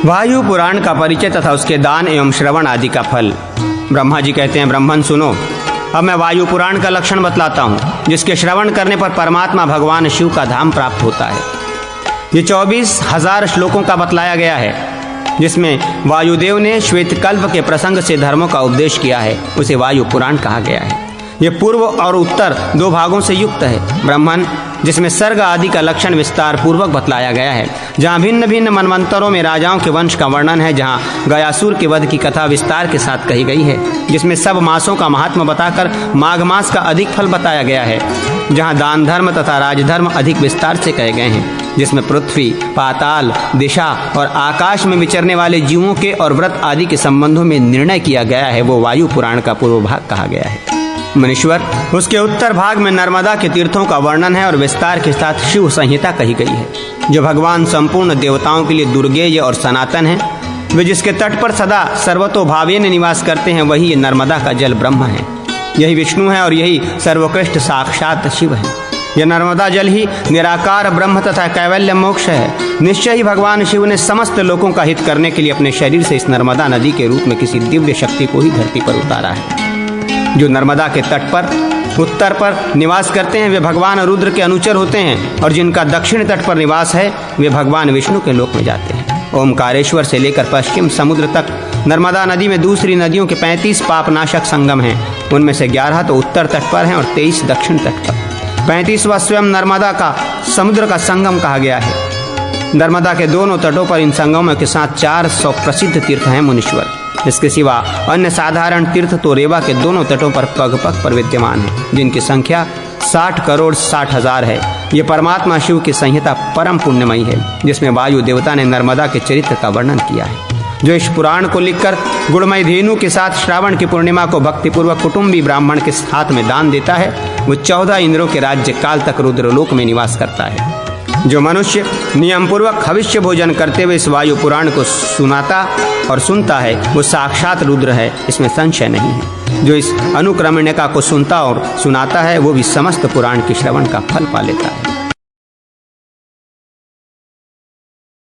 वायु पुराण का परिचय तथा उसके दान एवं श्रवण आदि का फल। ब्रह्मा जी कहते हैं, ब्राह्मण सुनो, अब मैं वायु पुराण का लक्षण बतलाता हूँ, जिसके श्रवण करने पर परमात्मा भगवान शिव का धाम प्राप्त होता है। ये 24,000 श्लोकों का बतलाया गया है, जिसमें वायुदेव ने श्वेतकल्प के प्रसंग से धर्मों का उपदेश किया है, उसे वायु पुराण कहा गया है। ये पूर्व और उत्तर 2 भागों से युक्त है। ब्राह्मण, जिसमें सर्ग आदि का लक्षण विस्तार पूर्वक बतलाया गया है, जहाँ भिन्न भिन्न मनवंतरों में राजाओं के वंश का वर्णन है, जहाँ गयासुर के वध की कथा विस्तार के साथ कही गई है, जिसमें सब मासों का महात्म्य बताकर माघ मास का अधिक फल बताया गया है, जहाँ दान धर्म तथा राजधर्म अधिक विस्तार से कहे गए हैं, जिसमें पृथ्वी, पाताल, दिशा और आकाश में विचरने वाले जीवों के और व्रत आदि के संबंधों में निर्णय किया गया है, वो वायु पुराण का पूर्व भाग कहा गया है। मनीश्वर, उसके उत्तर भाग में नर्मदा के तीर्थों का वर्णन है और विस्तार के साथ शिव संहिता कही गई है, जो भगवान संपूर्ण देवताओं के लिए दुर्गेय और सनातन है। वे जिसके तट पर सदा सर्वतोभावेन निवास करते हैं, वही नर्मदा का जल ब्रह्म है, यही विष्णु है और यही सर्वोत्कृष्ट साक्षात शिव है। यह नर्मदा जल ही निराकार ब्रह्म तथा कैवल्य मोक्ष है। निश्चय ही भगवान शिव ने समस्त लोगों का हित करने के लिए अपने शरीर से इस नर्मदा नदी के रूप में किसी दिव्य शक्ति को ही धरती पर उतारा है। जो नर्मदा के तट पर उत्तर पर निवास करते हैं, वे भगवान रुद्र के अनुचर होते हैं, और जिनका दक्षिण तट पर निवास है, वे भगवान विष्णु के लोक में जाते हैं। ओमकारेश्वर से लेकर पश्चिम समुद्र तक नर्मदा नदी में दूसरी नदियों के 35 पापनाशक संगम हैं। उनमें से 11 तो उत्तर तट पर हैं और 23 दक्षिण तट पर। 35वां स्वयं नर्मदा का समुद्र का संगम कहा गया है। नर्मदा के दोनों तटों पर इन संगमों के साथ 400 प्रसिद्ध तीर्थ हैं मुनीश्वर। इसके सिवा अन्य साधारण तीर्थ तो रेवा के दोनों तटों पर पग पग पर विद्यमान है, जिनकी संख्या 60,60,000 है। ये परमात्मा शिव की संहिता परम पुण्यमयी है, जिसमें वायु देवता ने नर्मदा के चरित्र का वर्णन किया है। जो इस पुराण को लिखकर गुणमय धेनु के साथ श्रावण की पूर्णिमा को भक्तिपूर्वक कुटुंबी ब्राह्मण के हाथ में दान देता है, वो 14 इंद्रों के राज्य काल तक रुद्रलोक में निवास करता है। जो मनुष्य नियम पूर्वक भविष्य भोजन करते हुए इस वायु पुराण को सुनाता और सुनता है, वो साक्षात रुद्र है, इसमें संशय नहीं है। जो इस अनुक्रमणिका को सुनता और सुनाता है, वो भी समस्त पुराण के श्रवण का फल पा लेता है।